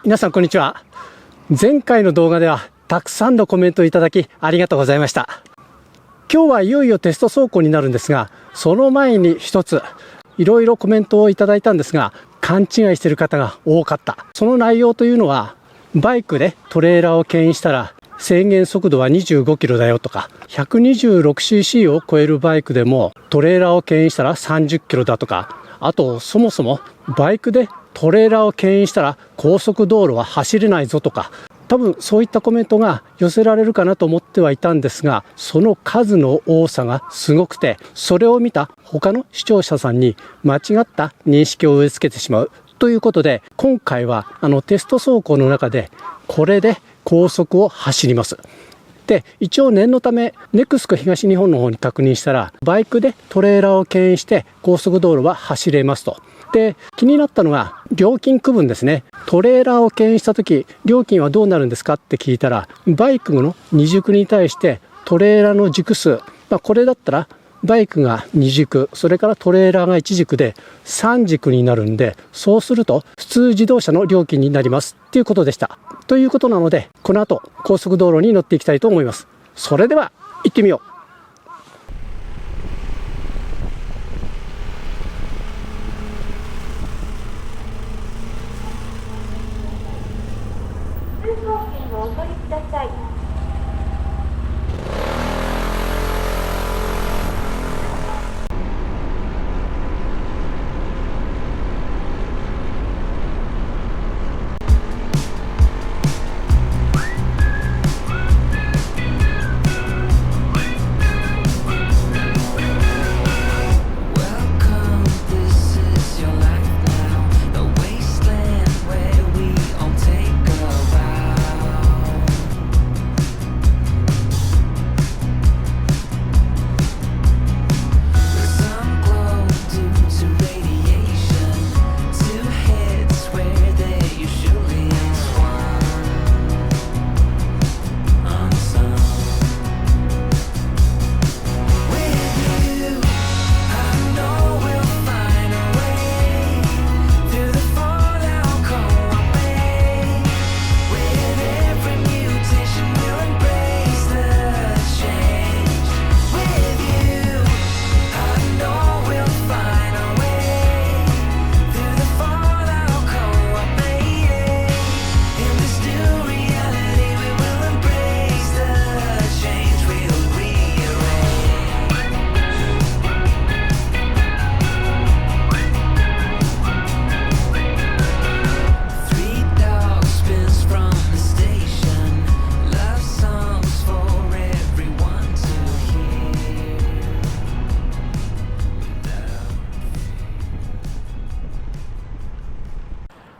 皆さんこんにちは。前回の動画ではたくさんのコメントをいただきありがとうございました。今日はいよいよテスト走行になるんですが、その前に一ついろいろコメントをいただいたんですが、勘違いしている方が多かった。その内容というのは、バイクでトレーラーを牽引したら制限速度は25キロだよとか、126cc を超えるバイクでもトレーラーを牽引したら30キロだとか、あとそもそもバイクでトレーラーを牽引したら高速道路は走れないぞとか、多分そういったコメントが寄せられるかなと思ってはいたんですが、その数の多さがすごくて、それを見た他の視聴者さんに間違った認識を植え付けてしまうということで、今回はテスト走行の中でこれで高速を走ります。で、一応念のためネクスコ東日本の方に確認したら、バイクでトレーラーを牽引して高速道路は走れますと。で、気になったのが料金区分ですね。トレーラーを牽引した時料金はどうなるんですかって聞いたら、バイクの2軸に対してトレーラーの軸数、これだったらバイクが2軸、それからトレーラーが1軸で3軸になるんで、そうすると普通自動車の料金になりますっていうことでした。ということなので、この後高速道路に乗っていきたいと思います。それでは行ってみよう。お取りください。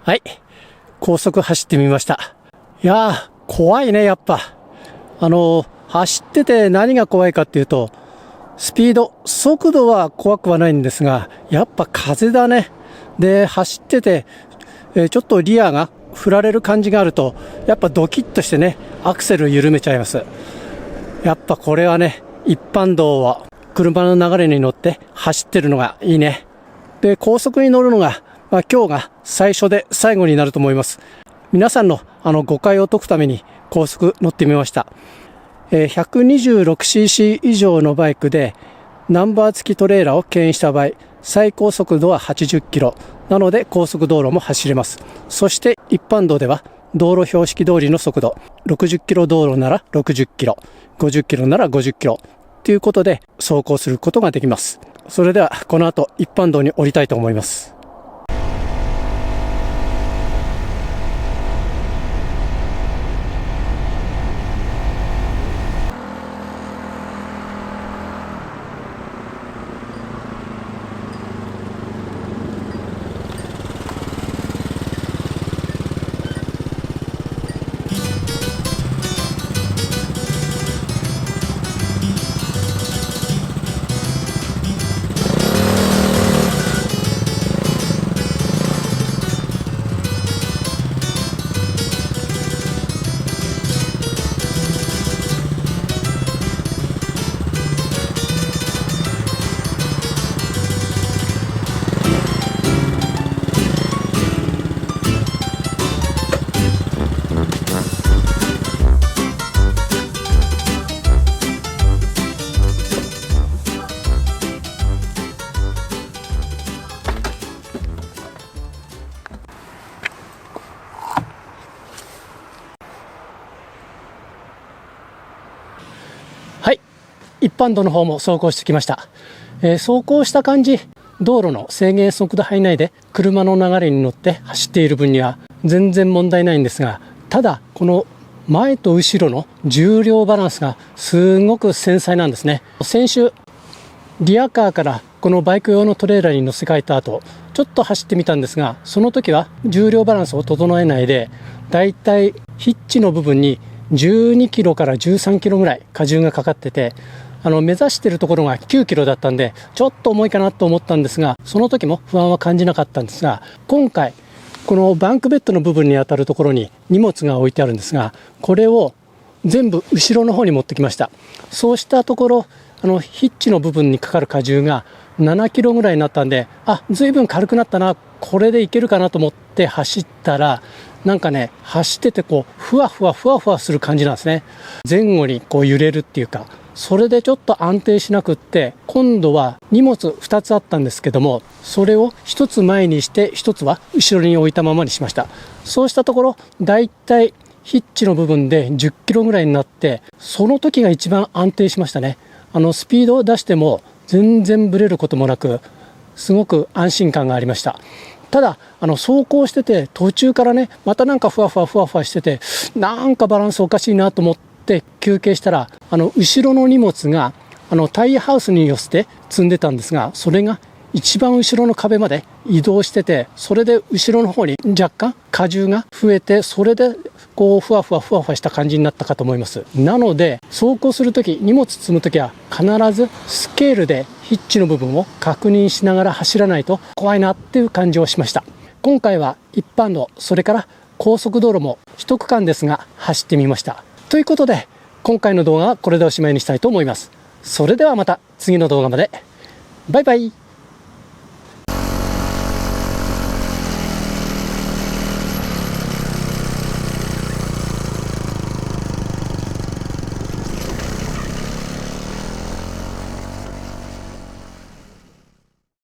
はい、高速走ってみました。いやー、怖いね、やっぱ。走ってて何が怖いかっていうと、スピード、速度は怖くはないんですが、やっぱ風だね。で、走ってて、ちょっとリアが振られる感じがあると、やっぱドキッとしてね、アクセル緩めちゃいます。やっぱこれはね、一般道は車の流れに乗って走ってるのがいいね。で、高速に乗るのが、今日が最初で最後になると思います。皆さんの誤解を解くために高速乗ってみました。126cc 以上のバイクでナンバー付きトレーラーを牽引した場合、最高速度は80キロなので高速道路も走れます。そして一般道では道路標識通りの速度、60キロ道路なら60キロ、50キロなら50キロということで走行することができます。それではこの後一般道に降りたいと思います。一般道の方も走行してきました。走行した感じ、道路の制限速度範囲内で車の流れに乗って走っている分には全然問題ないんですが、ただこの前と後ろの重量バランスがすごく繊細なんですね。先週リアカーからこのバイク用のトレーラーに乗せ替えた後、ちょっと走ってみたんですが、その時は重量バランスを整えないで、だいたいヒッチの部分に12キロから13キロぐらい荷重がかかってて、目指しているところが9キロだったんで、ちょっと重いかなと思ったんですが、その時も不安は感じなかったんですが、今回このバンクベッドの部分に当たるところに荷物が置いてあるんですが、これを全部後ろの方に持ってきました。そうしたところ、ヒッチの部分にかかる荷重が7キロぐらいになったんで、随分軽くなったな、これでいけるかなと思って走ったら、なんかね、走っててふわふわする感じなんですね。前後に揺れるっていうか、それでちょっと安定しなくって、今度は荷物2つあったんですけども、それを1つ前にして1つは後ろに置いたままにしました。そうしたところ、だいたいヒッチの部分で10キロぐらいになって、その時が一番安定しましたね。スピードを出しても全然ブレることもなく、すごく安心感がありました。ただ走行してて途中からね、またなんかふわふわしてて、なんかバランスおかしいなと思って休憩したら、後ろの荷物がタイヤハウスに寄せて積んでたんですが、それが一番後ろの壁まで移動してて、それで後ろの方に若干荷重が増えて、それでふわふわした感じになったかと思います。なので走行するとき、荷物積むときは必ずスケールでヒッチの部分を確認しながら走らないと怖いなっていう感じをしました。今回は一般道、それから高速道路も一区間ですが走ってみました。ということで今回の動画はこれでおしまいにしたいと思います。それではまた次の動画まで。バイバイ。